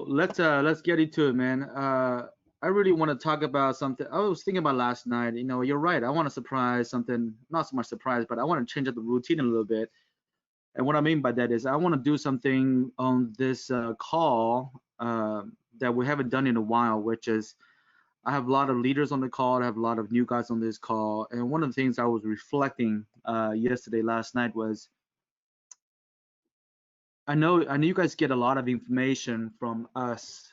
So let's get into it, man. I really want to talk about something. I was thinking about last night. You know, you're right. I want to surprise something, not so much surprise, but I want to change up the routine a little bit. And what I mean by that is I want to do something on this call that we haven't done in a while, which is I have a lot of leaders on the call. I have a lot of new guys on this call. And one of the things I was reflecting last night was I know you guys get a lot of information from us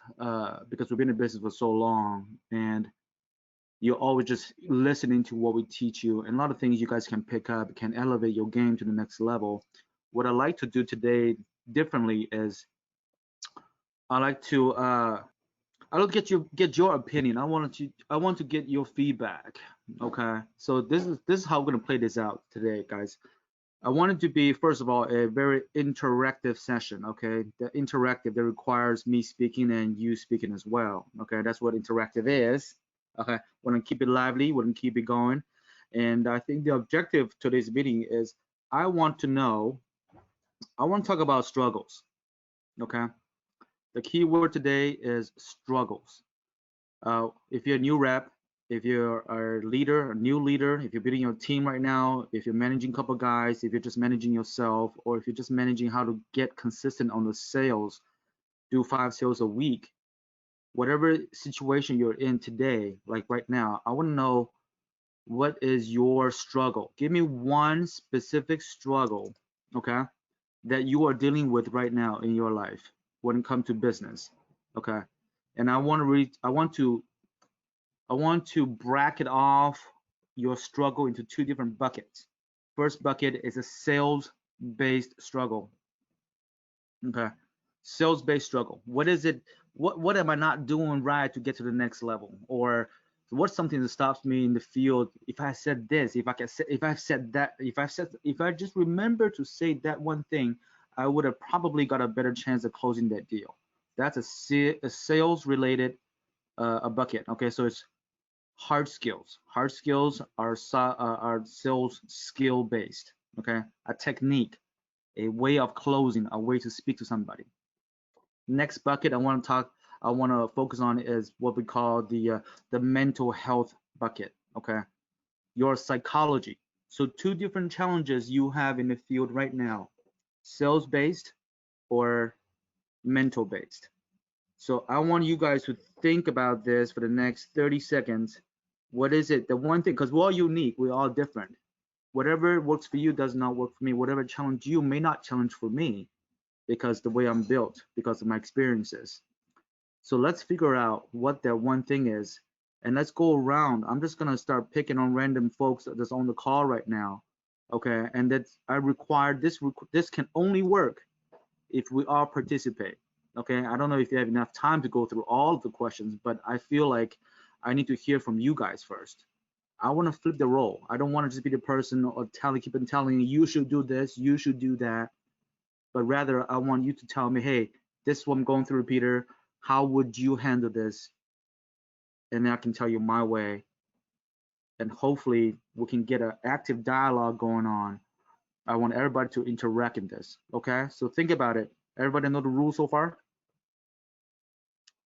because we've been in business for so long, and you're always just listening to what we teach you, and a lot of things you guys can pick up, can elevate your game to the next level. What I like to do today differently is I like to I don't get your opinion. I want to get your feedback. Okay, so this is how we're gonna play this out today, guys. I want it to be, first of all, a very interactive session, okay? The interactive that requires me speaking and you speaking as well, okay? That's what interactive is, okay? We're gonna keep it lively, we're gonna keep it going. And I think the objective of today's meeting is I want to know, I want to talk about struggles, okay? The key word today is struggles. If you're a new rep, if you're a leader, a new leader, if you're building your team right now, if you're managing a couple guys, if you're just managing yourself, or if you're just managing how to get consistent on the sales, do 5 sales a week, whatever situation you're in today, like right now, I want to know what is your struggle. Give me one specific struggle, okay, that you are dealing with right now in your life when it comes to business, okay? And I want to bracket off your struggle into two different buckets. First bucket is a sales-based struggle. Okay, sales-based struggle. What is it? What am I not doing right to get to the next level? Or what's something that stops me in the field? If I said this, if I've said that, if I just remember to say that one thing, I would have probably got a better chance of closing that deal. That's a sales-related a bucket. Okay, so it's hard skills. Hard skills are sales skill based. Okay, a technique, a way of closing, a way to speak to somebody. Next bucket I want to focus on is what we call the mental health bucket. Okay, your psychology. So two different challenges you have in the field right now: sales based or mental based. So I want you guys to think about this for the next 30 seconds. What is it? The one thing, because we're all unique, we're all different. Whatever works for you does not work for me. Whatever challenge you may not challenge for me because the way I'm built, because of my experiences. So let's figure out what that one thing is, and let's go around. I'm just gonna start picking on random folks that's on the call right now. Okay, and that's I require this. This can only work if we all participate. Okay, I don't know if you have enough time to go through all of the questions, but I feel like I need to hear from you guys first. I want to flip the role. I don't want to just be the person or keep on telling you should do this, you should do that, but rather I want you to tell me, hey, this is what I'm going through, Peter. How would you handle this? And then I can tell you my way, and hopefully we can get an active dialogue going on. I want everybody to interact in this. Okay, so think about it. Everybody know the rules so far?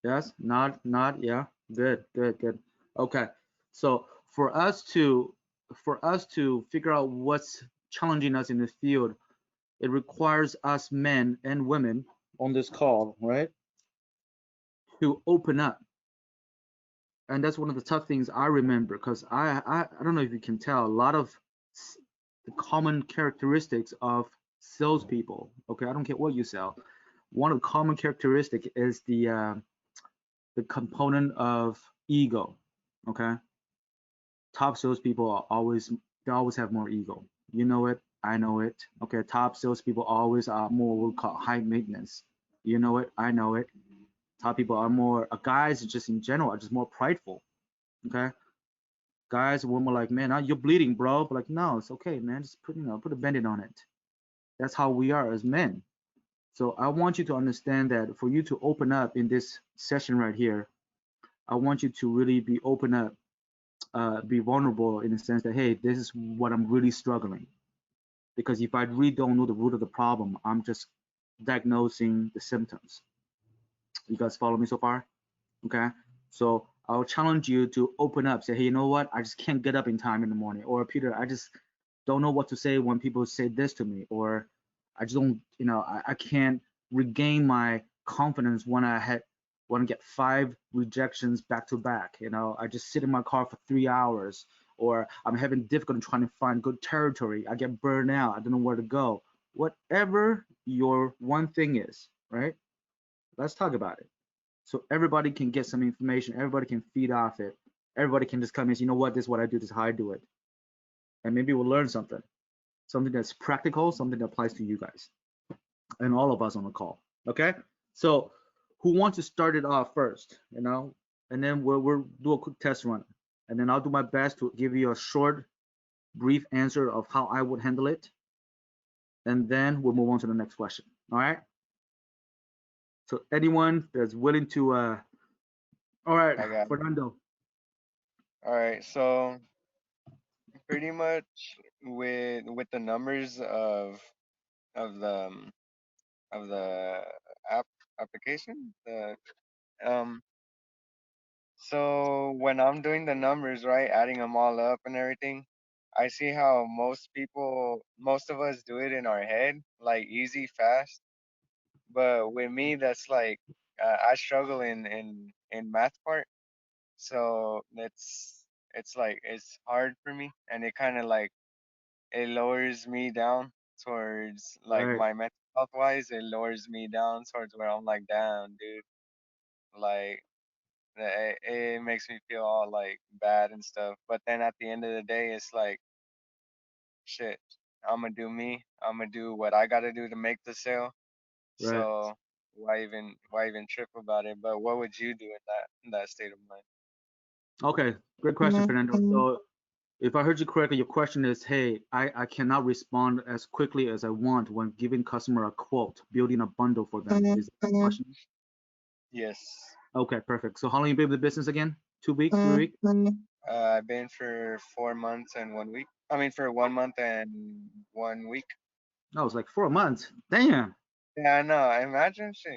Yes, not, yeah. Good, good, good. Okay. So for us to figure out what's challenging us in the field, it requires us men and women on this call, right, to open up. And that's one of the tough things I remember because I don't know if you can tell a lot of the common characteristics of salespeople. Okay, I don't care what you sell. One of the common characteristic is the component of ego. Okay, top salespeople are always they always have more ego. You know it, I know it. Okay, top salespeople always are more what we call high maintenance. You know it, I know it. Top people are more guys just in general are just more prideful. Okay, guys were more like, man, you're bleeding, bro. But like, no, it's okay, man. Just put a band-aid on it. That's how we are as men. So I want you to understand that for you to open up in this session right here, I want you to really be open up, be vulnerable in the sense that, hey, this is what I'm really struggling. Because if I really don't know the root of the problem, I'm just diagnosing the symptoms. You guys follow me so far? Okay. So I'll challenge you to open up. Say, hey, you know what? I just can't get up in time in the morning. Or Peter, I just don't know what to say when people say this to me. Or I just don't, I can't regain my confidence when I get 5 rejections back to back. I just sit in my car for 3 hours. Or I'm having difficulty trying to find good territory. I get burned out. I don't know where to go. Whatever your one thing is, right? Let's talk about it. So everybody can get some information. Everybody can feed off it. Everybody can just come and say, you know what, this is what I do, this is how I do it. And maybe we'll learn something that's practical, something that applies to you guys and all of us on the call. Okay? So who wants to start it off first? And then we'll do a quick test run. And then I'll do my best to give you a short, brief answer of how I would handle it. And then we'll move on to the next question. All right? So anyone that's willing to all right, I got it. Fernando. All right, so pretty much with the numbers of the of the app application, the um so when I'm doing the numbers, right, adding them all up and everything, I see how most of us do it in our head, like easy, fast. But with me, that's like I struggle in math part, so it's like it's hard for me, and it kind of like it lowers me down towards like Right, my mental health wise. It lowers me down towards where I'm like, damn, dude, like it makes me feel all like bad and stuff. But then at the end of the day, it's like, shit, I'm gonna do me. I'm gonna do what I gotta do to make the sale. right. So why even trip about it? But what would you do in that state of mind? Okay, great question, Fernando. So if I heard you correctly, your question is, hey, I cannot respond as quickly as I want when giving customer a quote, building a bundle for them. Is that the question? Yes. Okay, perfect. So how long you been with the business again? 2 weeks, 3 weeks? I've been for 4 months and 1 week. I mean, for 1 month and 1 week. No, it's like 4 months. Damn. Yeah, I know. Imagine shit.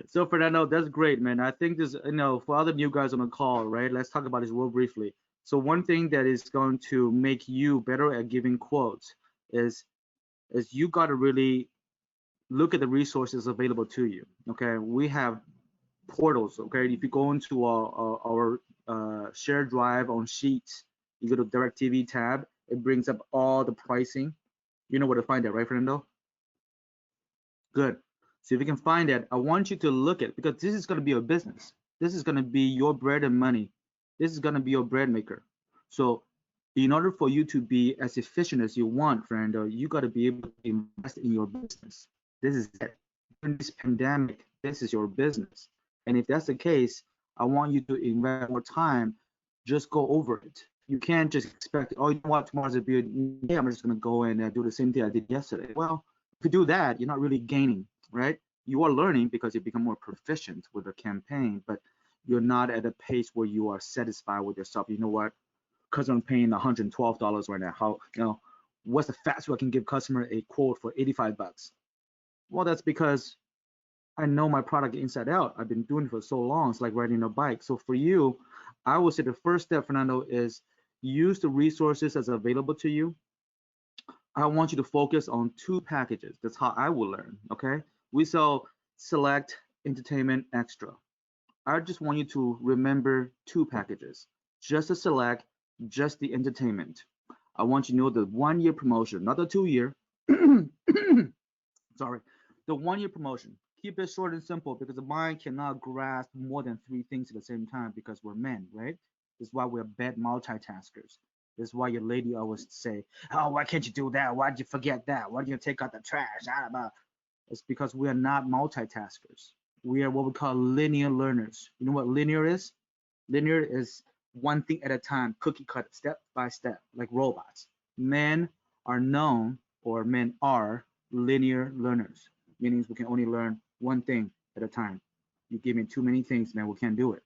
So Fernando, that's great, man. I think this, for other new guys on the call, right? Let's talk about this real briefly. So one thing that is going to make you better at giving quotes is you got to really look at the resources available to you. Okay, we have portals. Okay, if you go into our share drive on Sheets, you go to DirecTV tab, it brings up all the pricing. You know where to find that, right, Fernando? Good. So if you can find it, I want you to look at, because this is going to be your business. This is going to be your bread and money. This is going to be your bread maker. So in order for you to be as efficient as you want, Fernando, you got to be able to invest in your business. This is it. During this pandemic, this is your business. And if that's the case, I want you to invest more time. Just go over it. You can't just expect, oh, you know what, tomorrow's a good day. I'm just going to go and do the same thing I did yesterday. Well, if you do that, you're not really gaining, right? You are learning because you become more proficient with the campaign, but you're not at a pace where you are satisfied with yourself. You know what? Customer I'm paying $112 right now. How, what's the fastest way I can give customer a quote for 85 bucks? Well, that's because I know my product inside out. I've been doing it for so long. It's like riding a bike. So for you, I would say the first step, Fernando, is use the resources that's available to you. I want you to focus on 2 packages. That's how I will learn. Okay. We sell select, entertainment, extra. I just want you to remember 2 packages. Just the select, just the entertainment. I want you to know the 1 year promotion, not the 2 year. Sorry, the 1 year promotion. Keep it short and simple because the mind cannot grasp more than 3 things at the same time because we're men, right? This is why we're bad multitaskers. This is why your lady always say, "Oh, why can't you do that? Why did you forget that? Why did you take out the trash?" I don't know. It's because we are not multitaskers. We are what we call linear learners. You know what linear is? Linear is one thing at a time, cookie cut, step by step, like robots. Men are known, or men are linear learners, meaning we can only learn one thing at a time. You give me too many things, man, we can't do it,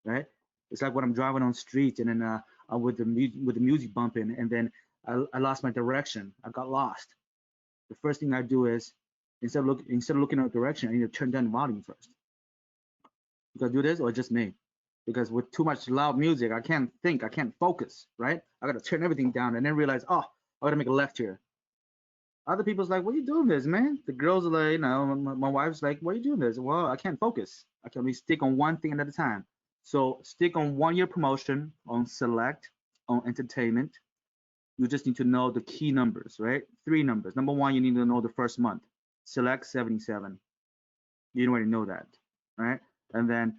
right? It's like when I'm driving on street and then with the music bumping, and then I lost my direction. I got lost. The first thing I do is Instead of looking in a direction, I need to turn down the volume first. You gotta do this, or just me, because with too much loud music, I can't think, I can't focus, right? I gotta turn everything down and then realize, oh, I gotta make a left here. Other people's like, what are you doing this, man? The girls are like, my wife's like, what are you doing this? Well, I can't focus. I can only stick on one thing at a time. So stick on 1 year promotion, on select, on entertainment. You just need to know the key numbers, right? Three numbers. Number one, you need to know the first month. Select 77. You already know that, right? And then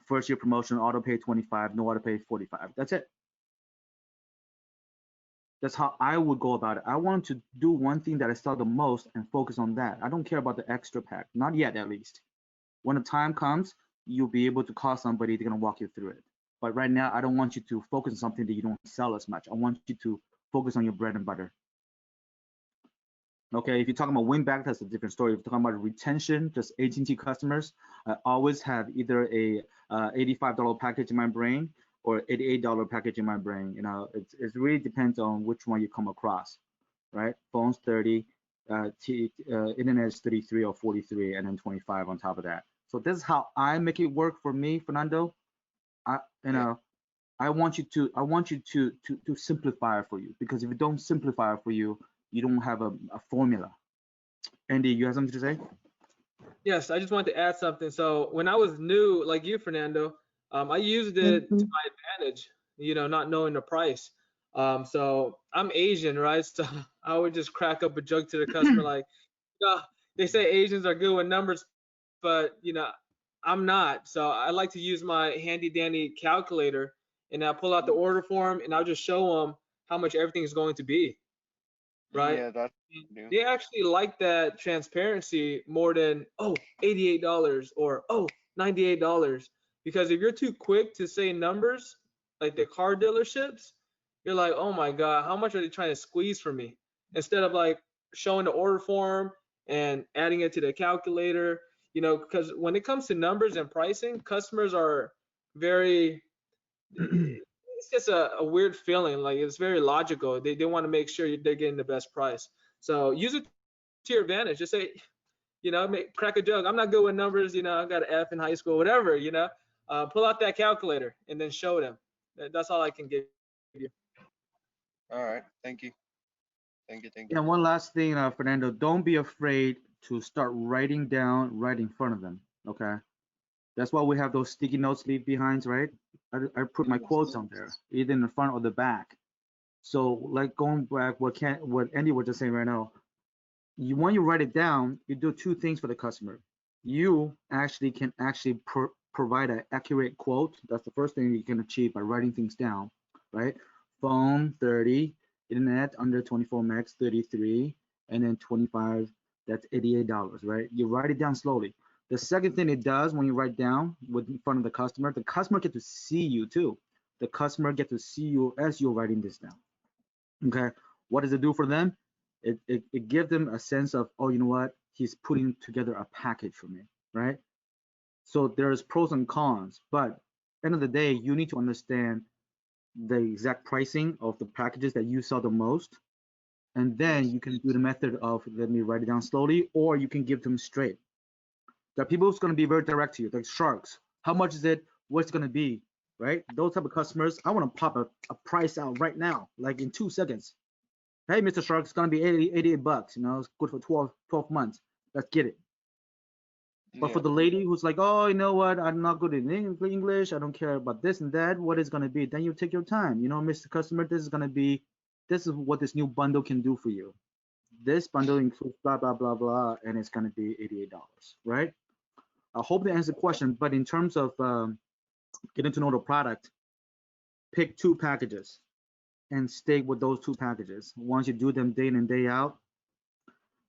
first year promotion, auto pay 25, no auto pay 45. That's it. That's how I would go about it. I want to do one thing that I sell the most and focus on that. I don't care about the extra pack, not yet at least. When the time comes, you'll be able to call somebody, they're gonna walk you through it. But right now, I don't want you to focus on something that you don't sell as much. I want you to focus on your bread and butter. Okay, if you're talking about win back, that's a different story. If you're talking about retention, just AT&T customers, I always have either a $85 package in my brain or $88 package in my brain. It really depends on which one you come across, right? Phones 30, internet is 33 or 43, and then 25 on top of that. So this is how I make it work for me, Fernando. I, you Yeah. know, I want you to simplify it for you, because if you don't simplify it for you, you don't have a formula. Andy, you have something to say? Yes, I just wanted to add something. So when I was new, like you, Fernando, I used it to my advantage, not knowing the price. So I'm Asian, right? So I would just crack up a joke to the customer like, uh, they say Asians are good with numbers, but I'm not. So I like to use my handy dandy calculator, and I pull out the order form, and I'll just show them how much everything is going to be, right? Yeah, that's And what I do. they actually like that transparency more than, oh, $88 or, oh, $98. Because if you're too quick to say numbers, like the car dealerships, you're like, oh my God, how much are they trying to squeeze from me? Instead of like showing the order form and adding it to the calculator, because when it comes to numbers and pricing, customers are very, it's just a weird feeling. Like it's very logical. They want to make sure they're getting the best price. So use it to your advantage. Just say, crack a joke. I'm not good with numbers. I got an F in high school, whatever. Pull out that calculator and then show them. That's all I can give you. All right. Thank you. Thank you. Thank you. And one last thing, Fernando, don't be afraid to start writing down right in front of them. Okay, that's why we have those sticky notes leave behinds, right? I put my quotes Yes. on there, either in the front or the back. So, like going back, what Andy was just saying right now, when you write it down, you do two things for the customer. You actually can actually provide an accurate quote. That's the first thing you can achieve by writing things down, right? Phone 30, internet under 24 max 33, and then 25. That's $88, right? You write it down slowly. The second thing it does when you write down with in front of the customer get to see you too. The customer get to see you as you're writing this down. Okay, what does it do for them? It gives them a sense of, oh, you know what, he's putting together a package for me, right? So there's pros and cons, but end of the day, you need to understand the exact pricing of the packages that you sell the most, and then Yes. you can do the method of let me write it down slowly, or you can give them straight. There are people who's going to be very direct to you, like sharks. How much is it? What's going to be? Right? Those type of customers, I want to pop a price out right now, like in 2 seconds. Hey, Mr. Shark, it's gonna be 88 bucks. It's good for 12 months. Let's get it. But for Yeah. the lady who's like, oh, you know what? I'm not good in English. I don't care about this and that. What is gonna be? Then you take your time. Mr. Customer, this is what this new bundle can do for you. This bundle includes blah blah blah blah, and it's gonna be $88, right? I hope that answers the question. But in terms of getting to know the product, pick two packages and stay with those two packages. Once you do them day in and day out,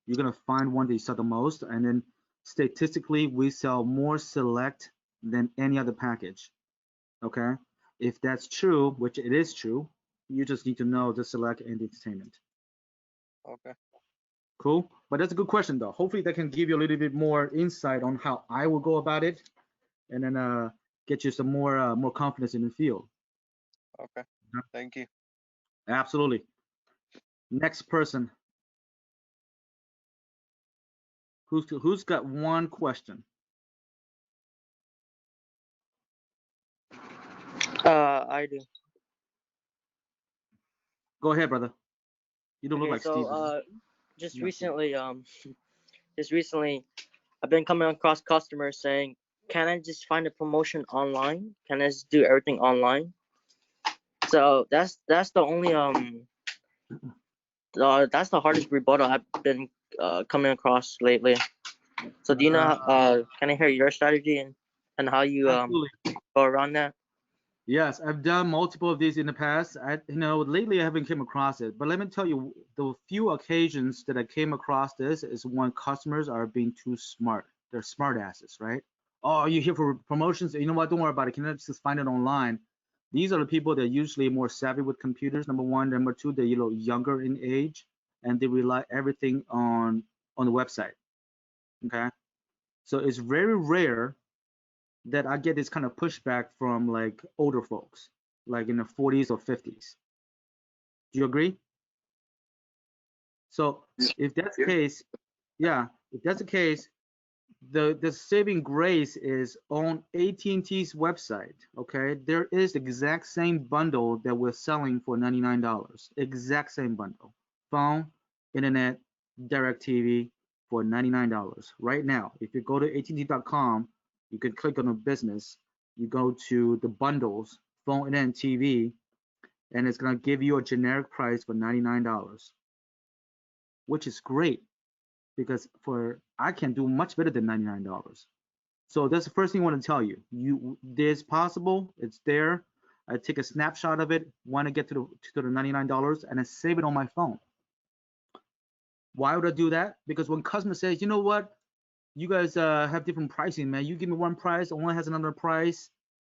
you're gonna find one that you sell the most, and then statistically, we sell more select than any other package. Okay, if that's true, which it is true, you just need to know the select and the entertainment. Okay. Cool, but that's a good question though. Hopefully, that can give you a little bit more insight on how I will go about it, and then get you some more confidence in the field. Okay. Thank you. Absolutely. Next person. Who's got one question? I do. Go ahead, brother. You don't look Okay, like so Steve. just No. recently, just recently, I've been coming across customers saying, "Can I just find a promotion online? Can I just do everything online?" So that's the only that's the hardest rebuttal I've been coming across lately. So do you know? Can I hear your strategy and how you Absolutely. go around that? Yes, I've done multiple of these in the past. Lately I haven't came across it, but let me tell you, the few occasions that I came across this is when customers are being too smart. They're smart asses, right? Oh, you're here for promotions? You know what? Don't worry about it. Can I just find it online? These are the people that are usually more savvy with computers. Number one, number two, they're younger in age, and they rely everything on the website. Okay, so it's very rare that I get this kind of pushback from like older folks, like in the 40s or 50s. Do you agree? So if that's the case, yeah, if that's the case, the saving grace is on AT&T's website. Okay, there is the exact same bundle that we're selling for $99. Exact same bundle, phone, internet, direct TV for $99 right now. If you go to att.com, you can click on the business. You go to the bundles, phone, internet, TV, and it's gonna give you a generic price for $99, which is great because for I can do much better than $99. So that's the first thing I want to tell you. There's possible, it's there. I take a snapshot of it, want to get to the $99, and I save it on my phone. Why would I do that? Because when customer says, you know what, you guys have different pricing, man. You give me one price, one has another price.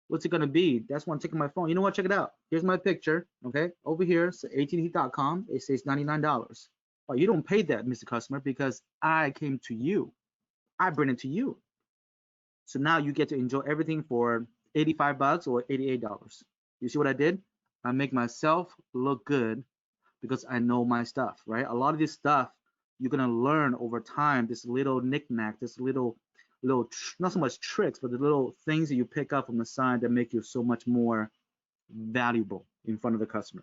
What's it gonna be? That's when I'm taking my phone. You know what? Check it out. Here's my picture. Okay, over here, it's att.com. It says $99. Oh, you don't pay that, Mr. Customer, because I came to you. I bring it to you. So now you get to enjoy everything for $85 or $88. You see what I did? I make myself look good because I know my stuff, right? A lot of this stuff you're gonna learn over time. This little knickknack, this little not so much tricks, but the little things that you pick up from the side that make you so much more valuable in front of the customer.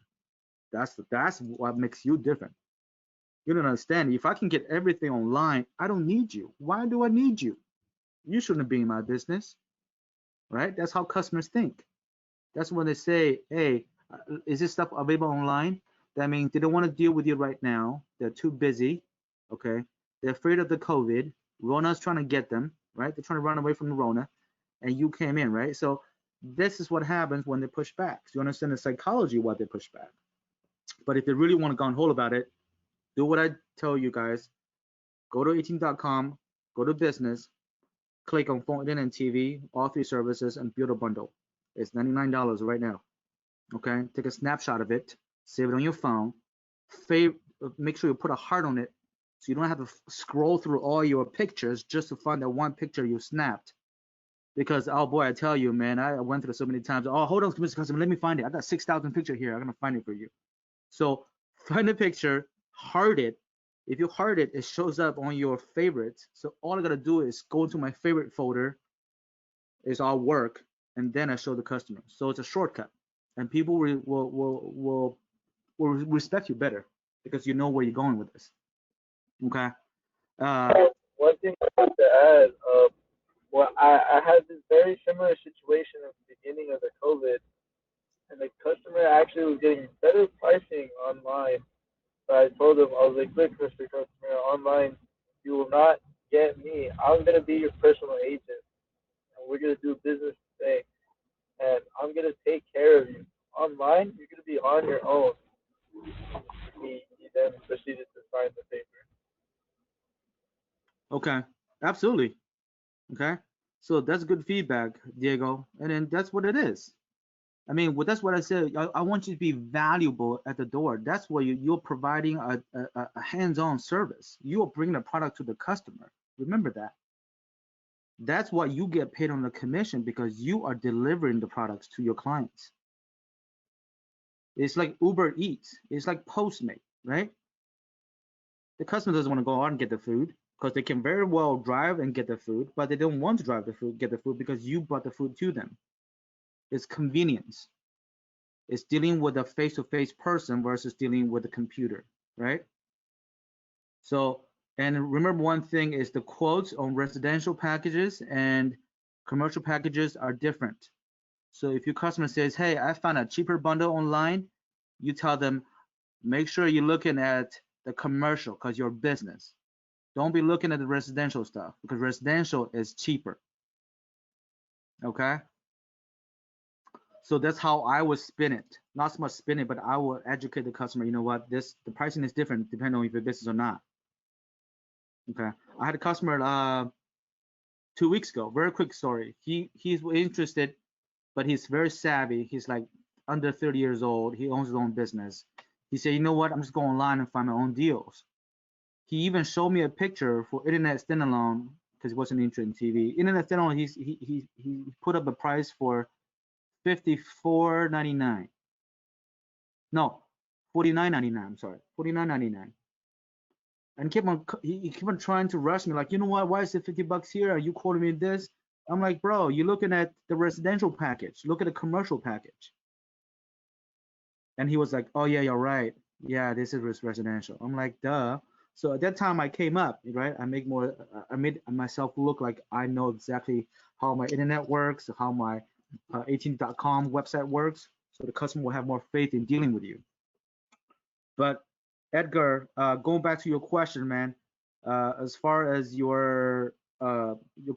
That's what makes you different. You don't understand. If I can get everything online, I don't need you. Why do I need you? You shouldn't be in my business, right? That's how customers think. That's when they say, hey, is this stuff available online? That means they don't want to deal with you right now. They're too busy. Okay. They're afraid of the COVID. Rona's trying to get them, right? They're trying to run away from the Rona, and you came in, right? So this is what happens when they push back. So you understand the psychology why they push back. But if they really want to go on hold about it, do what I tell you guys. Go to 18.com, go to business, click on phone, internet, and TV, all three services, and build a bundle. It's $99 right now. Okay, take a snapshot of it, save it on your phone, make sure you put a heart on it so you don't have to scroll through all your pictures just to find that one picture you snapped. Because oh boy, I tell you, man, I went through it so many times. Oh, hold on, Mr. Customer, let me find it. I got 6,000 picture here. I'm gonna find it for you. So find the picture, heart it. If you heart it, it shows up on your favorites. So all I gotta do is go into my favorite folder. It's all work, and then I show the customer. So it's a shortcut, and people will respect you better because you know where you're going with this. Okay. Uh, One thing I want to add, well, I had this very similar situation at the beginning of the COVID, and the customer actually was getting better pricing online. So I told him, I was like, look, Mr. Customer, online, you will not get me. I'm going to be your personal agent, and we're going to do business today, and I'm going to take care of you. Online, you're going to be on your own. He then proceeded to sign the paper. okay. Absolutely. Okay. So that's good feedback, Diego. And then that's what it is. I mean, well, that's what I said. I want you to be valuable at the door. That's where you're providing a hands-on service. You are bringing the product to the customer. Remember that. That's what you get paid on the commission because you are delivering the products to your clients. It's like Uber Eats. It's like Postmate, right? The customer doesn't want to go out and get the food. because they can very well drive and get the food, but they don't want to drive the food, get the food because you brought the food to them. It's convenience. It's dealing with a face-to-face person versus dealing with a computer, right? So, and remember one thing is the quotes on residential packages and commercial packages are different. So if your customer says, hey, I found a cheaper bundle online, you tell them, make sure you're looking at the commercial because you're a business. Don't be looking at the residential stuff because residential is cheaper. Okay? So that's how I would spin it. Not so much spin it, but I will educate the customer. You know what? The pricing is different depending on if you're business or not. Okay. I had a customer 2 weeks ago. Very quick story. He's interested, but he's very savvy. He's like under 30 years old. He owns his own business. He said, you know what? I'm just going online and find my own deals. He even showed me a picture for internet standalone because he wasn't interested in TV. Internet standalone, he put up a price for $54.99. No, $49.99. I'm sorry, $49.99. And he kept on trying to rush me, like, you know what? Why is it $50 here? Are you quoting me this? I'm like, bro, you're looking at the residential package. Look at the commercial package. And he was like, oh yeah, you're right. Yeah, this is residential. I'm like, duh. So at that time I came up, right? I made myself look like I know exactly how my internet works, how my AT&T.com website works, so the customer will have more faith in dealing with you. But Edgar, going back to your question, man, as far as your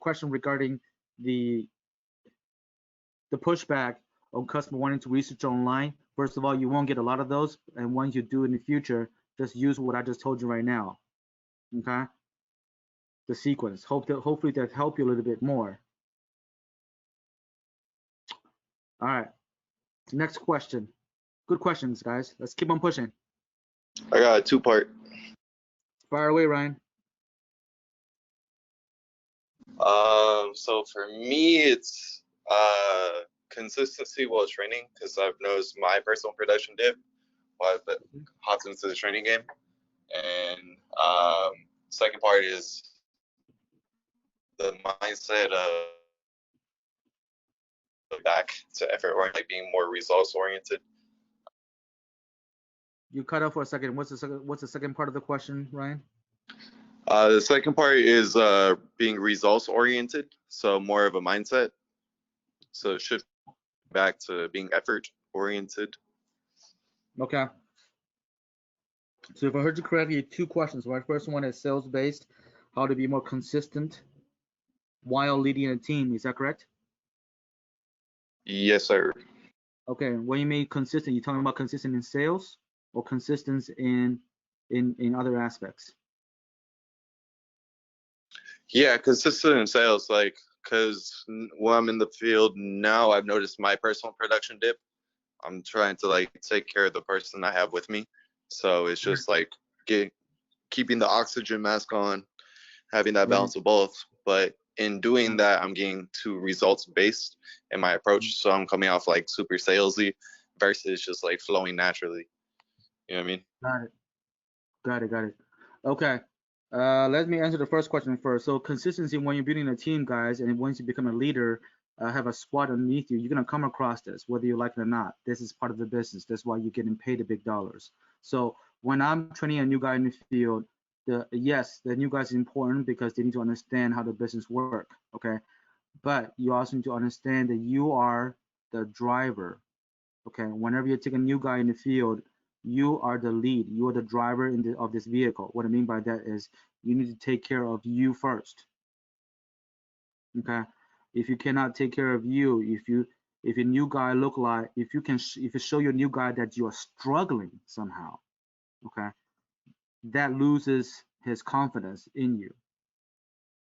question regarding the pushback on customer wanting to research online, first of all, you won't get a lot of those, and once you do in the future, just use what I just told you right now. Okay, the sequence. Hopefully that help you a little bit more. All right, next question. Good questions, guys. Let's keep on pushing. I got a two-part. Fire away, Ryan. So for me, it's consistency while training, because I've noticed my personal production dip while I've been hopped into the training game. And second part is the mindset of back to effort or like being more results oriented. You cut off for a second. What's the second part of the question, Ryan? The second part is being results oriented, so more of a mindset. So shift back to being effort oriented. Okay. So if I heard you correctly, two questions, right? First one is sales based, how to be more consistent while leading a team. Is that correct? Yes, sir. Okay. When you mean consistent, you talking about consistent in sales or consistent in other aspects? Yeah, consistent in sales, like, because when I'm in the field now, I've noticed my personal production dip. I'm trying to like take care of the person I have with me, so it's just like keeping the oxygen mask on, having that balance of both. But in doing that, I'm getting to results based in my approach, so I'm coming off like super salesy versus just like flowing naturally. You know what I mean? Got it. Okay. Let me answer the first question first. So consistency when you're building a team, guys, and once you become a leader, have a squad underneath you, you're gonna come across this, whether you like it or not. This is part of the business. That's why you're getting paid the big dollars. So when I'm training a new guy in the field, the new guys is important because they need to understand how the business work. Okay, but you also need to understand that you are the driver. Okay, whenever you take a new guy in the field, you are the lead. You are the driver of this vehicle. What I mean by that is you need to take care of you first. Okay, if you cannot take care of you, if your new guy look like, if you show your new guy that you are struggling somehow, okay, that loses his confidence in you.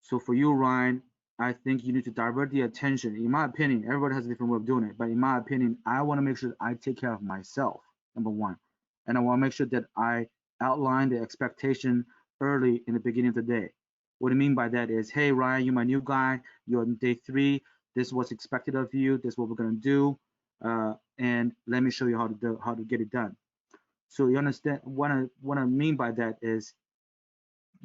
So for you, Ryan, I think you need to divert the attention. In my opinion, everybody has a different way of doing it, but in my opinion, I want to make sure that I take care of myself, number one. And I want to make sure that I outline the expectation early in the beginning of the day. What I mean by that is, hey, Ryan, you're my new guy. You're on day 3. This is what's expected of you. This is what we're going to do. And let me show you how to get it done. So you understand what I mean by that is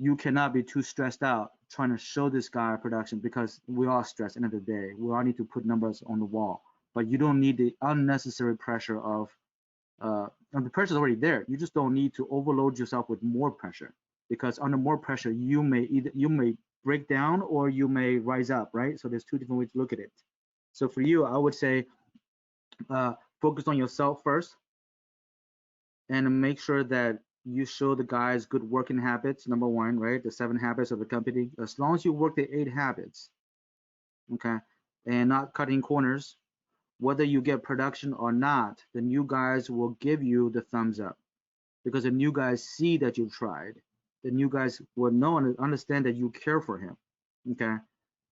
you cannot be too stressed out trying to show this guy production, because we all stress at the end of the day. We all need to put numbers on the wall, but you don't need the unnecessary pressure of and the pressure is already there. You just don't need to overload yourself with more pressure, because under more pressure you may break down or you may rise up, right? So there's two different ways to look at it. So for you, I would say focus on yourself first and make sure that you show the guys good working habits. Number one, right? The 7 habits of the company. As long as you work the 8 habits, okay, and not cutting corners, whether you get production or not, the new guys will give you the thumbs up, because the new guys see that you tried. The new guys will know and understand that you care for him, okay?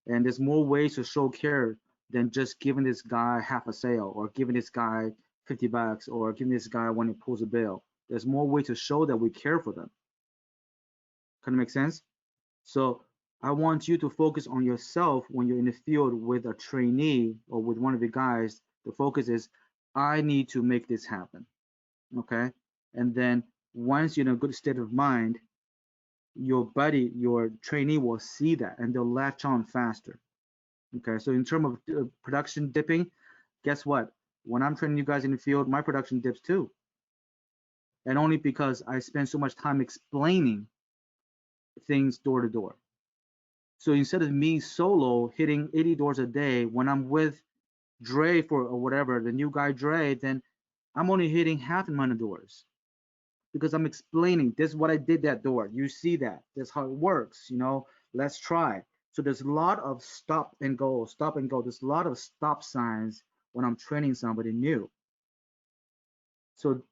And there's more ways to show care than just giving this guy half a sale, or giving this guy $50, or giving this guy when he pulls a bill. There's more ways to show that we care for them. Kind of make sense? So I want you to focus on yourself when you're in the field with a trainee or with one of the guys. The focus is, I need to make this happen, okay? And then once you're in a good state of mind, your buddy, your trainee will see that and they'll latch on faster. Okay, so in terms of production dipping, guess what? When I'm training you guys in the field, my production dips too. And only because I spend so much time explaining things door to door. So instead of me solo hitting 80 doors a day, when I'm with Dre or whatever, the new guy Dre, then I'm only hitting half the amount of doors, because I'm explaining, this is what I did that door. You see that. That's how it works. Let's try. So there's a lot of stop and go, stop and go. There's a lot of stop signs when I'm training somebody new. So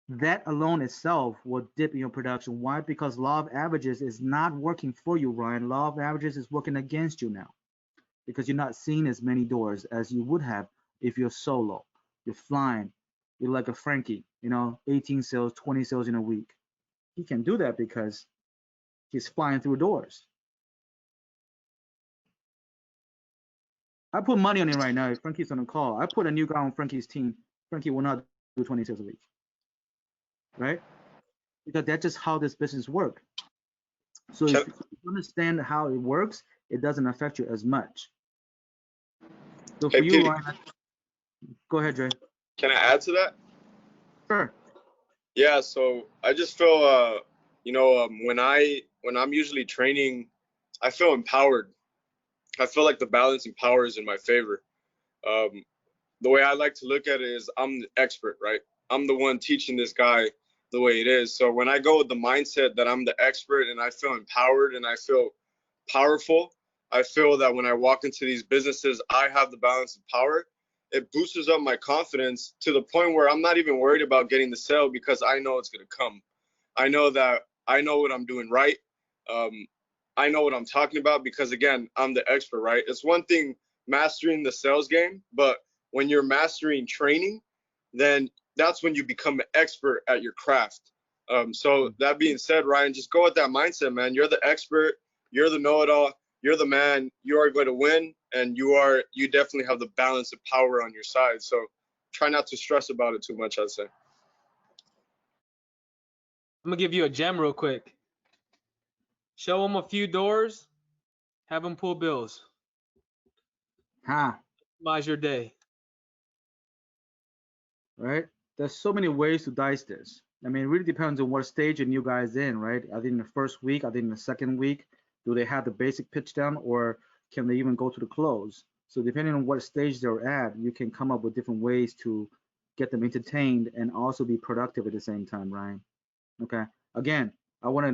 that alone itself will dip in your production. Why? Because law of averages is not working for you, Ryan. Law of averages is working against you now, because you're not seeing as many doors as you would have if you're solo. You're flying. You're like a Frankie, 18 sales, 20 sales in a week. He can do that because he's flying through doors. I put money on it right now. If Frankie's on the call, I put a new guy on Frankie's team. Frankie will not do 20 sales a week, right? Because that's just how this business works. So if you understand how it works, it doesn't affect you as much. So for you, Ryan, go ahead, Dre. Can I add to that? Sure. Yeah, so I just feel, when I'm usually training, I feel empowered. I feel like the balance and power is in my favor. The way I like to look at it is, I'm the expert, right? I'm the one teaching this guy the way it is. So when I go with the mindset that I'm the expert and I feel empowered and I feel powerful, I feel that when I walk into these businesses, I have the balance of power. It boosts up my confidence to the point where I'm not even worried about getting the sale, because I know it's going to come. I know what I'm doing right. I know what I'm talking about, because again, I'm the expert, right? It's one thing mastering the sales game, but when you're mastering training, then that's when you become an expert at your craft. So that being said, Ryan, just go with that mindset, man. You're the expert. You're the know-it-all. You're the man. You are going to win, and you definitely have the balance of power on your side. So try not to stress about it too much, I'd say. I'm gonna give you a gem real quick. Show them a few doors, have them pull bills. Optimize your day. Right? There's so many ways to dice this. I mean, it really depends on what stage a new guy's in, right? Are they in the first week? Are they in the second week? Do they have the basic pitch down, or can they even go to the close? So depending on what stage they're at, you can come up with different ways to get them entertained and also be productive at the same time, Ryan. Okay. Again, I want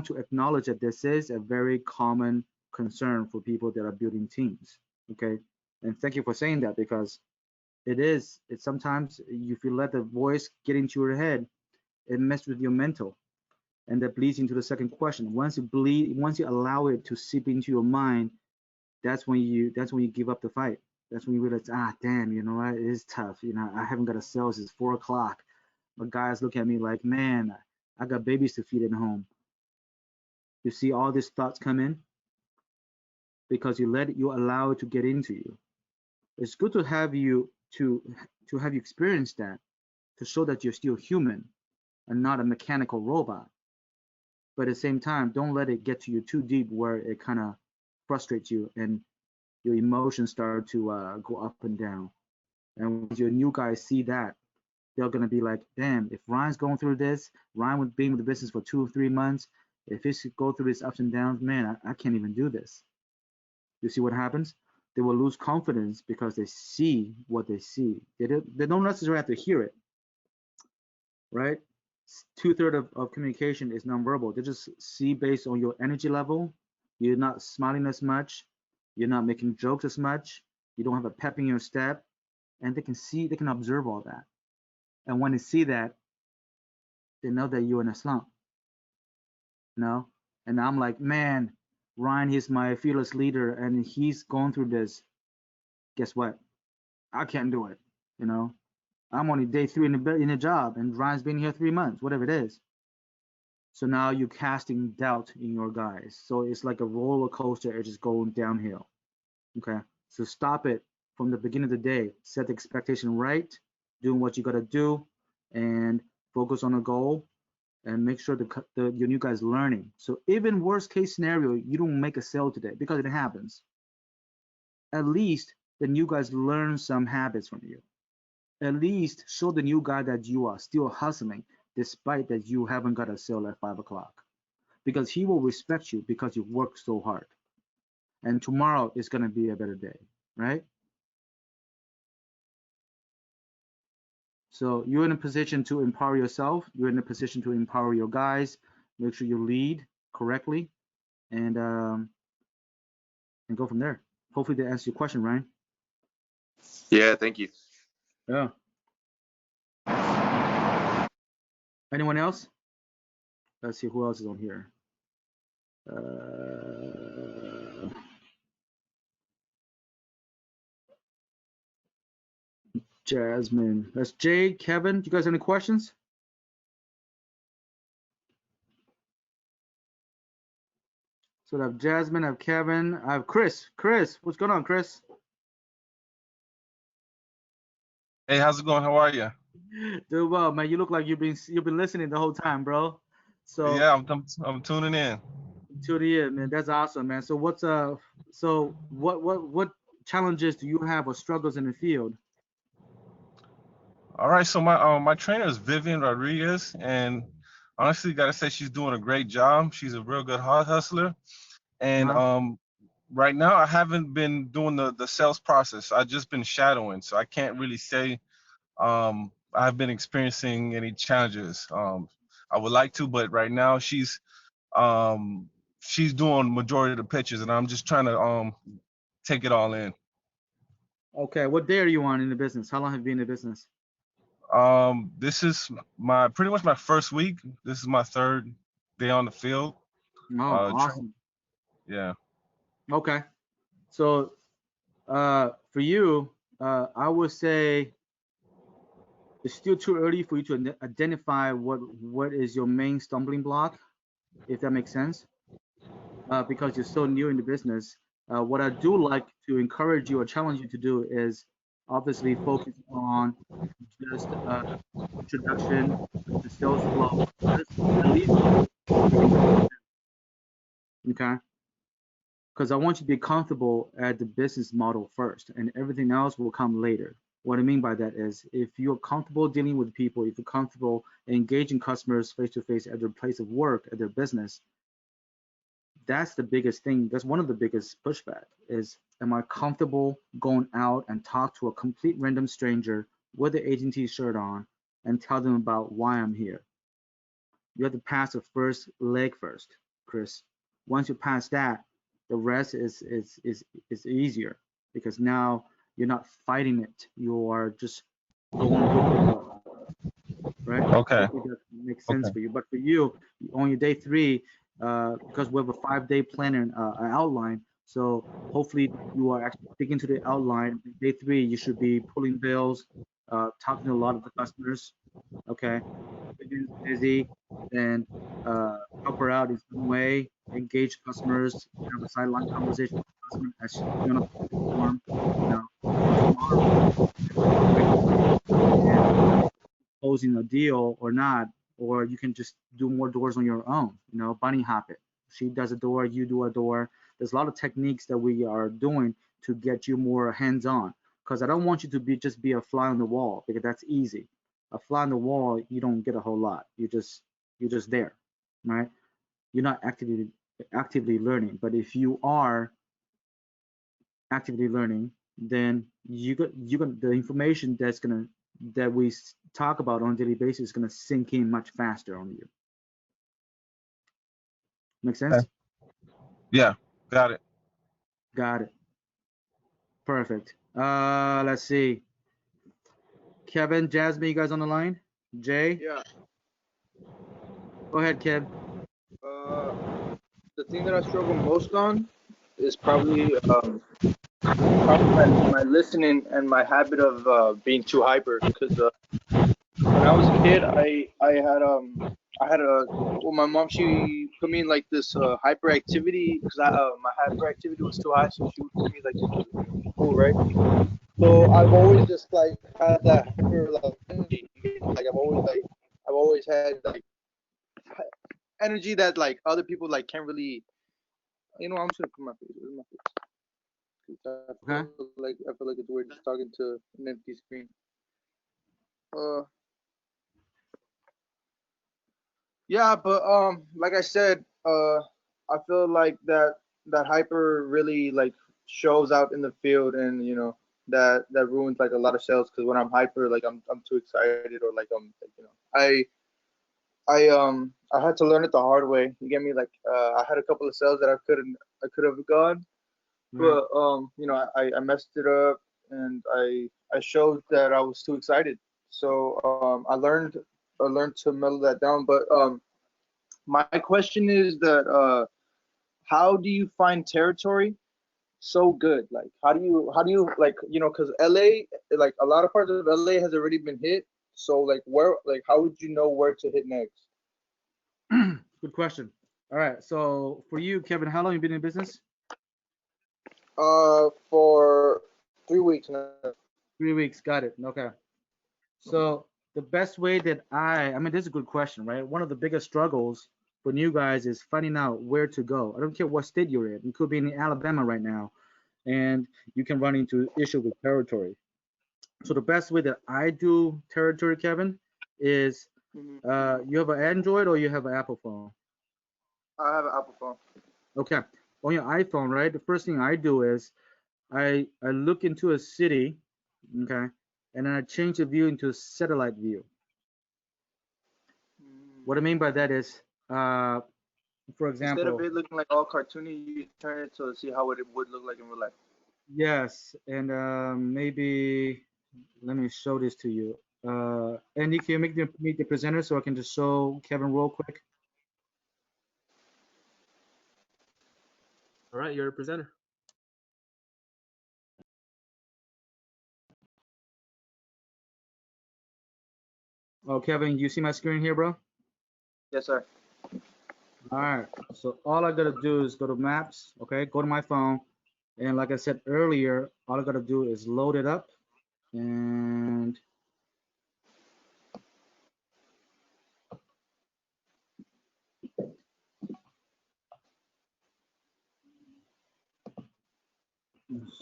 to acknowledge that this is a very common concern for people that are building teams. Okay. And thank you for saying that, because it's sometimes if you let the voice get into your head, it messes with your mental, and that bleeds into the second question. Once you allow it to seep into your mind, that's when you give up the fight. That's when you realize, damn, what, it is tough. I haven't got a sale since 4 o'clock. My guys look at me like, man, I got babies to feed at home. You see all these thoughts come in because you allow it to get into you. It's good to have you experience that, to show that you're still human and not a mechanical robot. but at the same time, don't let it get to you too deep where it kind of frustrates you and your emotions start to go up and down. And when your new guys see that, they're gonna be like, damn, if Ryan's going through this, Ryan with being with the business for 2 or 3 months, if he should go through these ups and downs, man, I can't even do this. You see what happens? They will lose confidence because they see what they see. They don't necessarily have to hear it, right? Two-thirds of communication is nonverbal. They just see based on your energy level. You're not smiling as much. You're not making jokes as much. You don't have a pep in your step. And they can observe all that. And when they see that, they know that you're in a slump. You know? And I'm like, man, Ryan, he's my fearless leader and he's going through this. Guess what? I can't do it. You know? I'm only day 3 in the job and Ryan's been here 3 months, whatever it is. So now you're casting doubt in your guys. So it's like a roller coaster, it's just going downhill. Okay. So stop it from the beginning of the day. Set the expectation right, doing what you gotta do, and focus on a goal and make sure your new guys learning. So even worst case scenario, you don't make a sale today because it happens. At least the new guys learn some habits from you. At least show the new guy that you are still hustling despite that you haven't got a sale at 5 o'clock. Because he will respect you because you work so hard. And tomorrow is gonna be a better day, right? So you're in a position to empower yourself. You're in a position to empower your guys. Make sure you lead correctly, and go from there. Hopefully that answers your question, Ryan. Yeah, thank you. Yeah. Anyone else? Let's see who else is on here. Jasmine. That's Jay, Kevin. You guys have any questions? So I have Jasmine, I have Kevin, I have Chris. Chris, what's going on, Chris? Hey, how's it going? How are you? Doing well, man. You look like you've been listening the whole time, bro. So Yeah, I'm tuning in. tuning in, man. That's awesome, man. So what challenges do you have or struggles in the field? All right, so my trainer is Vivian Rodriguez, and honestly, gotta say she's doing a great job. She's a real good hard hustler, and right now I haven't been doing the sales process. I've just been shadowing, so I can't really say I've been experiencing any challenges. I would like to, but right now she's doing majority of the pitches, and I'm just trying to take it all in. Okay, what day are you on in the business? How long have you been in the business? This is pretty much my first week. This is my third day on the field. Oh, awesome. Yeah. Okay. So for you, I would say it's still too early for you to identify what is your main stumbling block, if that makes sense, because you're so new in the business. What I do like to encourage you or challenge you to do is obviously focus on just introduction, the sales flow, just at least okay. Because I want you to be comfortable at the business model first, and everything else will come later. What I mean by that is, if you're comfortable dealing with people, if you're comfortable engaging customers face to face at their place of work, at their business, that's the biggest thing. That's one of the biggest pushback is, am I comfortable going out and talk to a complete random stranger with the agency shirt on and tell them about why I'm here? You have to pass the first leg first, Chris. Once you pass that, the rest is easier because now you're not fighting it. You are just going with the flow, right? Okay. Hopefully that makes sense for you. But for you, on your day 3, because we have a 5-day plan and outline, so hopefully you are actually sticking to the outline. Day 3, you should be pulling bills, talking to a lot of the customers. Okay, busy, then help her out in some way, engage customers, have a sideline conversation with the customer as she's going to perform, tomorrow, closing a deal or not, or you can just do more doors on your own. You know, bunny hop it. She does a door, you do a door. There's a lot of techniques that we are doing to get you more hands-on. Because I don't want you to be a fly on the wall, because that's easy. A fly on the wall, you don't get a whole lot. You're just there, right? You're not actively learning. But if you are actively learning, then you got the information that we talk about on a daily basis is gonna sink in much faster on you. Make sense? Okay. Yeah, got it. Got it. Perfect. Let's see. Kevin, Jasmine, you guys on the line? Jay, Yeah. go ahead, Kev. Uh, the thing that I struggle most on is probably my listening and my habit of being too hyper. Because when I was a kid, I had a well, my mom, she put me in like this hyperactivity because my hyperactivity was too high, so she would put me like in school, right? So I've always just like had that hyper like energy. Like I've always had like energy that like other people like can't really. You know, I'm just gonna put my face. Where's my face? 'Cause Okay. I feel like it's weird just talking to an empty screen. Uh, yeah, but like I said, I feel like that hyper really like shows out in the field, and you know that ruins like a lot of sales because when I'm hyper, like I'm too excited or like I'm like, you know I had to learn it the hard way. You get me? Like I had a couple of sales that I could have gone, Right. but you know I messed it up and I showed that I was too excited. So I learned to mellow that down. But my question is that how do you find territory so good? Like how do you like you know because LA like a lot of parts of LA has already been hit. So like where like how would you know where to hit next? Good question. All right. So for you, Kevin, how long you been in business? For 3 weeks now. 3 weeks. Got it. Okay. So the best way that I mean, this is a good question, right? One of the biggest struggles for new guys is finding out where to go. I don't care what state you're in. You could be in Alabama right now, and you can run into issue with territory. So the best way that I do territory, Kevin, is Hmm. you have an Android or you have an Apple phone. I have an Apple phone. Okay. On your iPhone, right? The first thing I do is I look into a city, okay, and then I change the view into a satellite view. What I Mm. mean by that is, for Instead of example, it looking like all cartoony, you turn it to see how it would look like in real life. yes, and maybe let me show this to you. Andy, can you make the presenter so I can just show Kevin real quick? All right, you're a presenter. Oh, Kevin, you see my screen here, bro? Yes, sir. All right. So all I gotta do is go to Maps, okay? Go to my phone, and like I said earlier, all I gotta do is load it up, and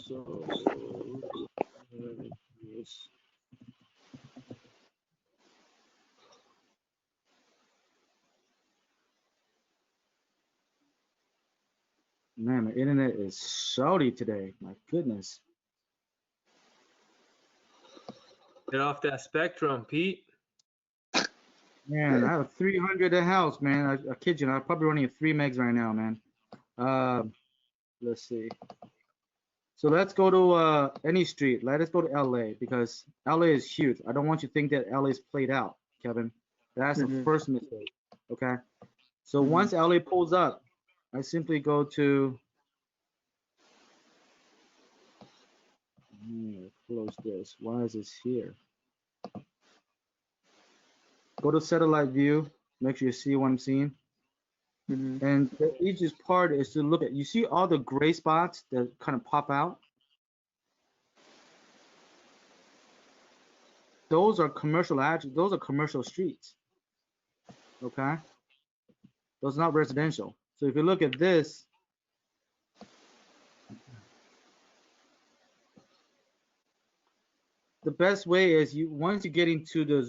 so yes. Man, my internet is shouty today. My goodness. Get off that spectrum, Pete. Man, I have 300 in the house, man. I kid you not. I'm probably running at 3 megs right now, man. Let's see. So let's go to any street. Let us go to LA because LA is huge. I don't want you to think that LA is played out, Kevin. That's the Hmm. first mistake. Okay. So Hmm. once LA pulls up, I simply go to close this. Why is this here? Go to satellite view. Make sure you see what I'm seeing. Hmm. And the easiest part is to look at. You see all the gray spots that kind of pop out. Those are commercial streets. Okay, those are not residential. So if you look at this, the best way is you once you get into the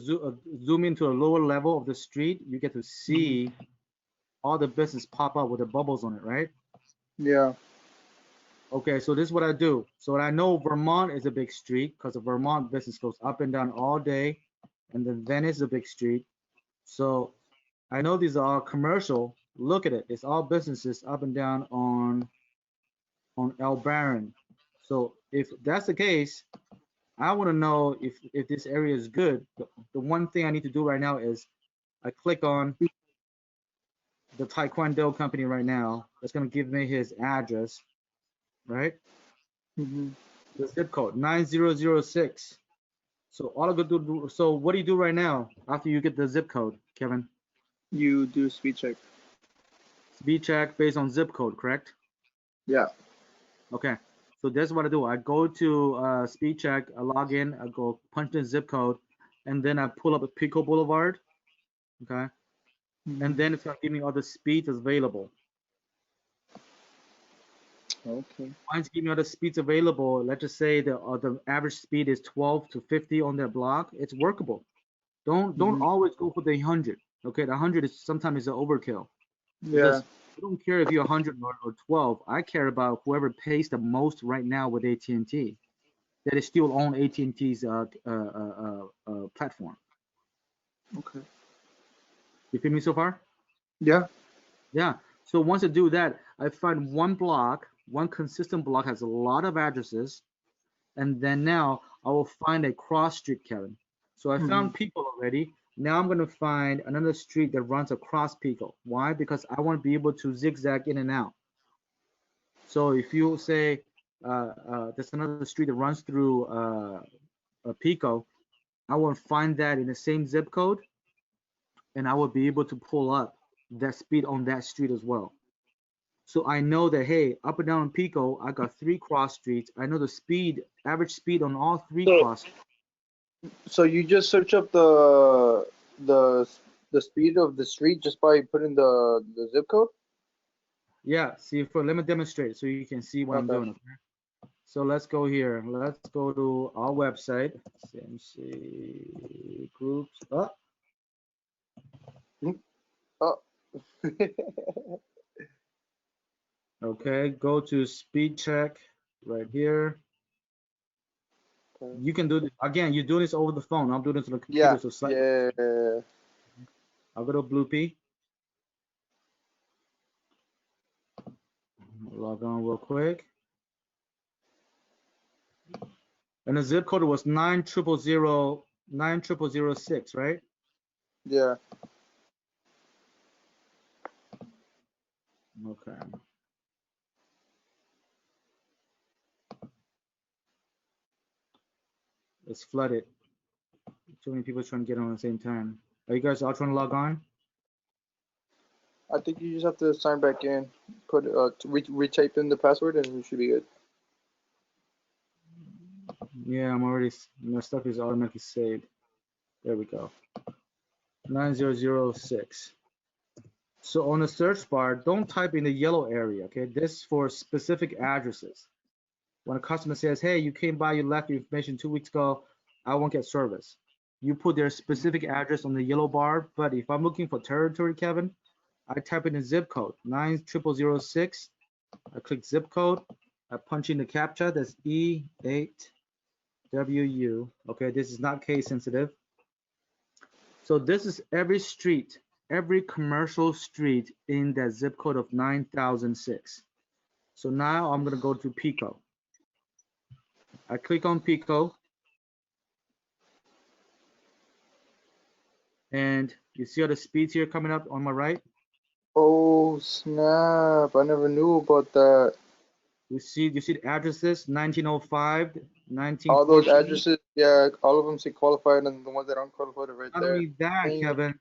zoom into a lower level of the street, you get to see all the business pop up with the bubbles on it, right? Yeah. Okay, so this is what I do. So I know Vermont is a big street because the Vermont business goes up and down all day, and then Venice is a big street. So I know these are all commercial. Look at it. It's all businesses up and down on El Baron. So if that's the case, I want to know if this area is good. The one thing I need to do right now is I click on the Taekwondo company right now. That's gonna give me his address, right? Hmm. The zip code 9006. So all I gotta do. So what do you do right now after you get the zip code, Kevin? You do speed check. Speed check based on zip code, correct? Yeah. Okay. So that's what I do. I go to speed check, I log in, I go punch the zip code, and then I pull up a Pico Boulevard. Okay. And Hmm. then it's gonna give me all the speeds available. Okay. Once you give me all the speeds available, let's just say the average speed is 12 to 50 on that block, it's workable. Don't Hmm. always go for the 100. Okay, the 100 is sometimes is an overkill Yeah. because I don't care if you're 100 or 12. I care about whoever pays the most right now with AT&T. That is still on AT&T's platform. Okay. You feel me so far? Yeah. Yeah. So once I do that, I find one block, one consistent block has a lot of addresses, and then now I will find a cross street, Kevin. So I Hmm. found Pico already. Now I'm gonna find another street that runs across Pico. Why? Because I want to be able to zigzag in and out. So if you say there's another street that runs through Pico, I will find that in the same zip code, and I will be able to pull up that speed on that street as well. So I know that hey, up and down in Pico, I got three cross streets. I know the speed, average speed on all three So cross. so you just search up the speed of the street just by putting the zip code? Yeah, see for let me demonstrate so you can see what I'm Okay. doing. Okay? So let's go here. Let's go to our website, CMC groups. Oh, Oh. okay, go to speed check right here. Okay. You can do this again. You do this over the phone. I'm doing this on the computer, Yeah. so slightly. Yeah. I'll go to Bluepy. Log on real quick. And the zip code was 90006, right? Yeah. Okay. It's flooded. Too many people trying to get on at the same time. Are you guys all trying to log on? I think you just have to sign back in, put retype in the password, and you should be good. Yeah, I'm already, my stuff is automatically saved. There we go. 9006. So on the search bar, don't type in the yellow area, okay? This is for specific addresses. When a customer says, hey, you came by, you left your information 2 weeks ago, I won't get service. You put their specific address on the yellow bar, but if I'm looking for territory, Kevin, I type in the zip code, 90006. I click zip code. I punch in the CAPTCHA, that's E8WU. Okay, this is not case sensitive. So this is every street, every commercial street in that zip code of 9006. So now I'm gonna go to Pico. I click on Pico, and you see all the speeds here coming up on my right. Oh snap! I never knew about that. You see the addresses 1905, All those 1914. addresses, yeah, all of them say qualified, and the ones that aren't qualified are right Not there. only that, Dang it. Kevin,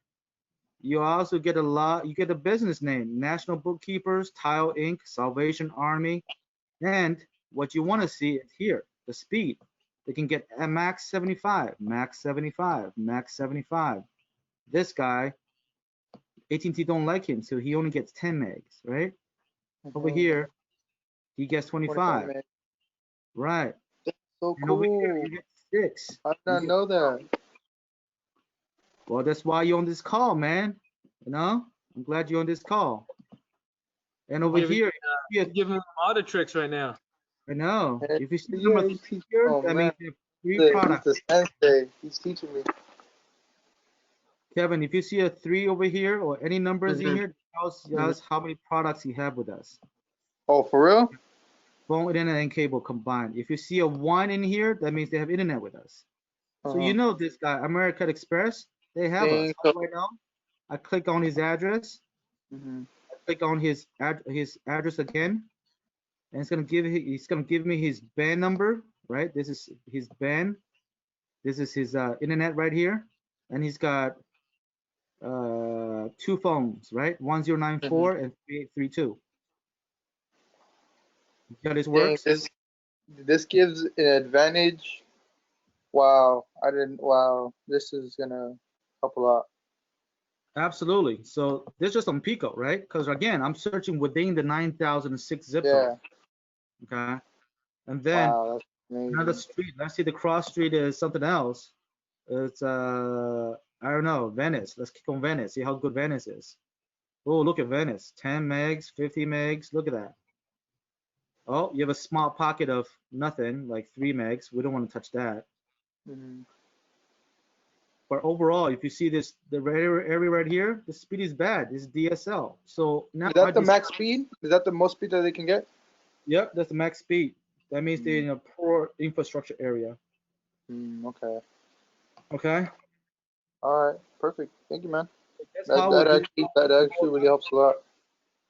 you also get a lot. You get a business name: National Bookkeepers, Tile Inc., Salvation Army, and what you want to see is here the speed. They can get a max 75, max 75, max 75. This guy AT&T don't like him, so he only gets 10 megs, right? Over Mhm. here, he gets 25, minutes. right? So And over here, cool. you get 6. I did You not get- know that. Well, that's why you're on this call, man. You know, I'm glad you're on this call. And over Giving, here, You're giving them a lot of tricks right now. I know. And If you see the yeah, number he's 3 teaching. here, Oh that man, means you have 3 he's products. the sensei. He's teaching me. Kevin, if you see a 3 over here or any numbers in Mhm. here, tells us how many products you have with us. Oh, for real? Phone, internet, and cable combined. If you see a 1 in here, that means they have internet with us. So you know this guy, American Express, they have us. Dang. How do I know? I click on his address. Mhm. I click on his address again, and he's gonna give me his band number, right? This is his band. This is his internet right here, and he's got 2 phones, right? 1094 and 3832. See how this Dang, works? this gives an advantage. Wow, I didn't. Wow, this is gonna help a lot. Absolutely. So this is just on Pico, right? Because again, I'm searching within the 9006 zip Yeah. code. Okay. And then Wow, that's another amazing. street. Let's see, the cross street is something else. It's I don't know, Venice. Let's click on Venice. See how good Venice is. Oh, look at Venice. 10 megs, 50 megs. Look at that. Oh, you have a small pocket of nothing, like 3 megs. We don't want to touch that. Mhm. But overall, if you see this, the area right here, the speed is bad. It's DSL. So now Is that the max speed? Is that the most speed that they can get? Yep, that's the max speed. That means they're in a poor infrastructure area. Okay. Okay. All right. Perfect. Thank you, man. That's That how we'll do. that actually really helps a lot.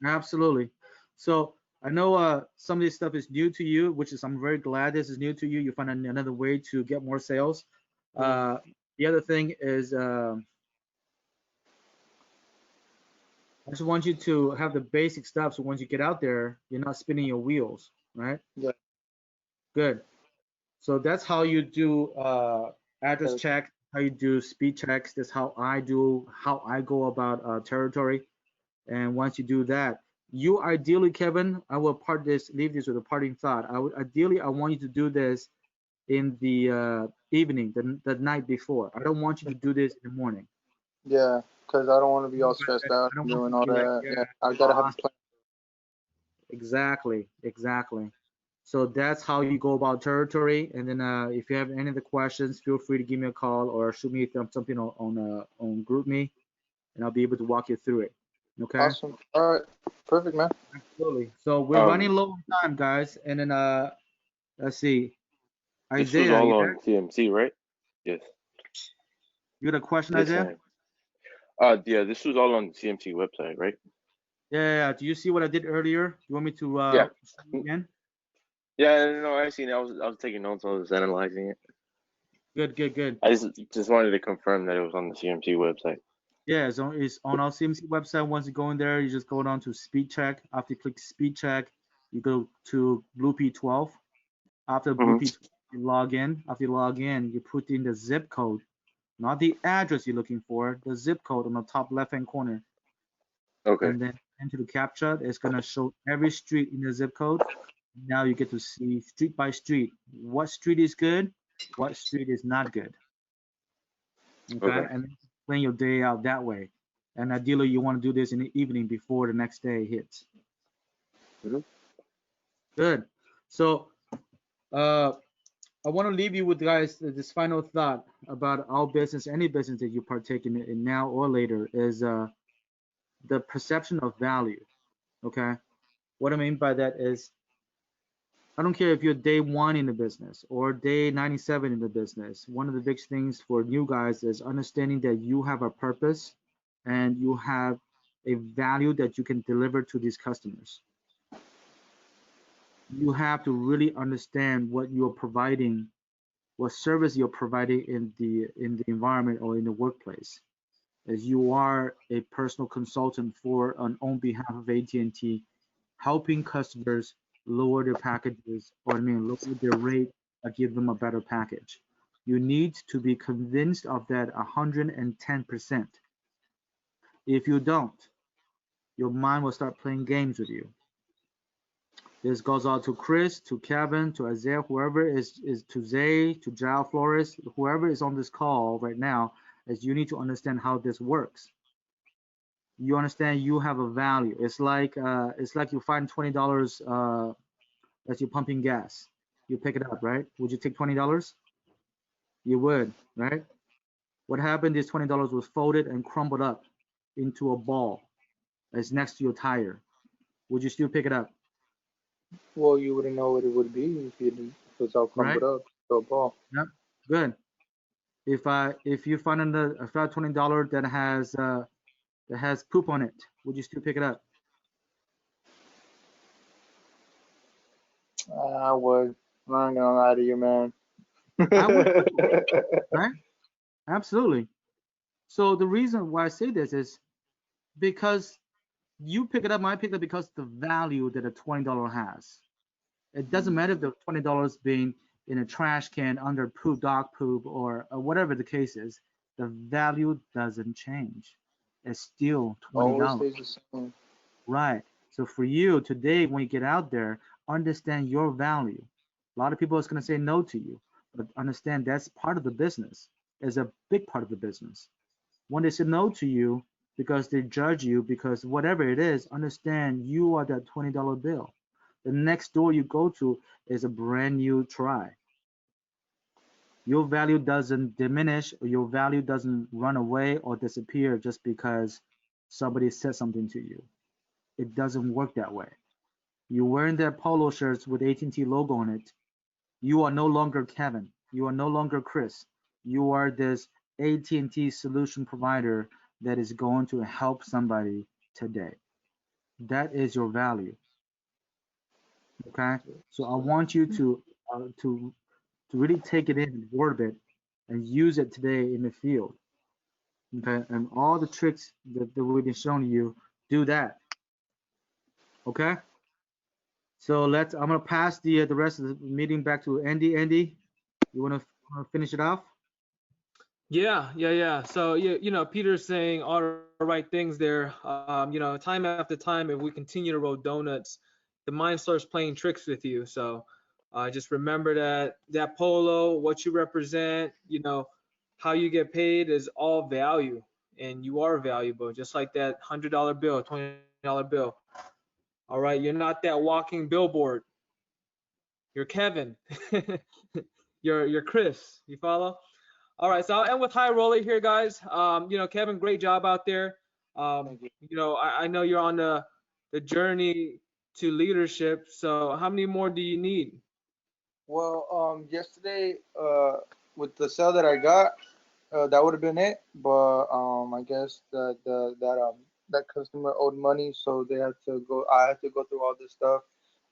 Absolutely. So I know some of this stuff is new to you, which is I'm very glad this is new to you. You find another way to get more sales. The other thing is I just want you to have the basic stuff so once you get out there, you're not spinning your wheels, right? Yeah. Good. So that's how you do address Okay. check, how you do speed checks. That's how I go about territory. And once you do that, you ideally, Kevin, I will leave this with a parting thought. I want you to do this in the evening, the night before. I don't want you to do this in the morning. Yeah, because I don't want to be all stressed I out don't and want doing you to all be like, that. yeah, Yeah, I gotta have a plan. exactly. So that's how you go about territory. And then if you have any other questions, feel free to give me a call or shoot me something on GroupMe, and I'll be able to walk you through it. Okay. Awesome. All right. Perfect, man. Absolutely. So we're running low on time, guys. And then let's see. This was Isaiah, all you on there? CMC, right? Yes. You got a question, Yes, Isaiah? yeah, this was all on the CMC website, right? Yeah. Do you see what I did earlier? You want me to Yeah. show you again? Yeah, no, I seen it. I was taking notes. I was analyzing it. Good. I just wanted to confirm that it was on the CMC website. Yeah, it's on our CMC website. Once you go in there, you just go down to speed check. After you click speed check, you go to Blue P12. After Blue P12, you log in. After you log in, you put in the zip code, not the address you're looking for, the zip code on the top left-hand corner. Okay. And then enter the CAPTCHA. It's gonna show every street in the zip code. Now you get to see street by street what street is good, what street is not good. Okay. And then plan your day out that way. And ideally, you want to do this in the evening before the next day hits. Good. So I want to leave you with guys this final thought about our business, any business that you partake in now or later, is the perception of value. Okay. What I mean by that is, I don't care if you're day 1 in the business or day 97 in the business. One of the big things for new guys is understanding that you have a purpose and you have a value that you can deliver to these customers. You have to really understand what you're providing, what service you're providing in the environment or in the workplace, as you are a personal consultant on behalf of AT&T, helping customers lower their packages, or lower their rate or give them a better package. You need to be convinced of that 110%. If you don't, your mind will start playing games with you. This goes out to Chris, to Kevin, to Isaiah, whoever is to Zay, to Jao Flores, whoever is on this call right now, is you need to understand how this works. You understand you have a value. It's like you find $20 as you're pumping gas. You pick it up, right? Would you take $20? You would, right? What happened is $20 was folded and crumbled up into a ball that's next to your tire. Would you still pick it up? Well, you wouldn't know what it would be if if it's all crumbled Right? up to a ball. Yep. Good. If you find a flat $20 that has poop on it, would you still pick it up? I would. I'm not gonna lie to you, man. I would, right? Absolutely. So the reason why I say this is because you pick it up, I pick it up because the value that a $20 has. It doesn't matter if the $20 being in a trash can under poop, dog poop, or whatever the case is. The value doesn't change. It's still Always $20. stays the same. Right. So for you today, when you get out there, understand your value. A lot of people is going to say no to you, but understand that's part of the business. It's a big part of the business. When they say no to you because they judge you, because whatever it is, understand you are that $20 bill. The next door you go to is a brand new try. Your value doesn't diminish, or your value doesn't run away or disappear just because somebody said something to you. It doesn't work that way. You're wearing that polo shirts with AT&T logo on it. You are no longer Kevin. You are no longer Chris. You are this AT&T solution provider that is going to help somebody today. That is your value. Okay. So I want you to really take it in and absorb it and use it today in the field. Okay. And all the tricks that we've been showing you, do that. Okay. So I'm gonna pass the rest of the meeting back to Andy. Andy, you wanna finish it off? Yeah. So Peter's saying all the right things there. Time after time, if we continue to roll donuts, the mind starts playing tricks with you. So just remember that polo, what you represent, how you get paid is all value, and you are valuable, just like that $100 bill, $20 bill. All right, you're not that walking billboard. You're Kevin. you're Chris. You follow? All right, so I'll end with high roller here, guys. Kevin, great job out there. Thank you. I know you're on the journey to leadership. So how many more do you need? Well, yesterday, with the sale that I got, that would have been it. But I guess that customer owed money, so they had to go. I had to go through all this stuff,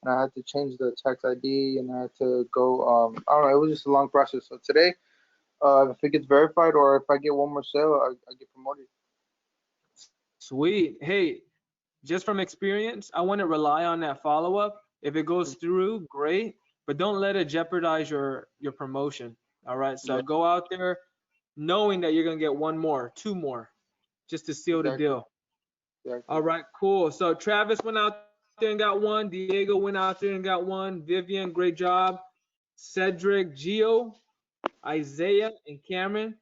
and I had to change the tax ID, and I had to go. I don't know. It was just a long process. So today, if it gets verified, or if I get one more sale, I get promoted. Sweet. Hey, just from experience, I want to rely on that follow up. If it goes through, great, but don't let it jeopardize your promotion. All right. So Yeah, go out there knowing that you're gonna get one more, two more, just to seal the exactly, deal. exactly. All right, cool. So Travis went out there and got one. Diego went out there and got one. Vivian, great job. Cedric, Gio, Isaiah, and Cameron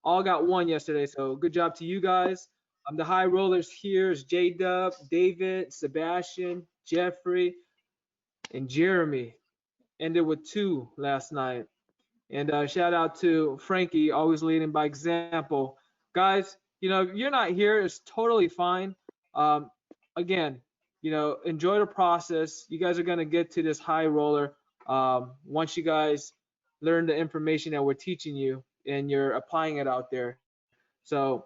all got one yesterday. So good job to you guys. The high rollers here is J Dub, David, Sebastian, Jeffrey, and Jeremy. Ended with two last night. And shout out to Frankie, always leading by example. Guys, if you're not here, it's totally fine. Um, Again, enjoy the process. You guys are going to get to this high roller once you guys learn the information that we're teaching you and you're applying it out there. So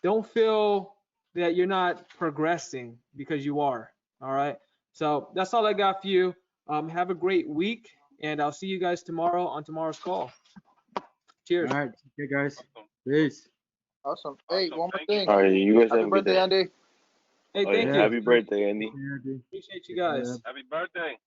don't feel that you're not progressing because you are. All right. So that's all I got for you. Have a great week, and I'll see you guys tomorrow on tomorrow's call. All Cheers. right. Okay, guys. Peace. Awesome. Hey, one more thing. All right, you guys Happy have a good birthday, day. Andy. Hey, Oh, thank yeah. you. Happy birthday, Andy. Okay, Andy. Appreciate you Yeah. guys. Happy birthday.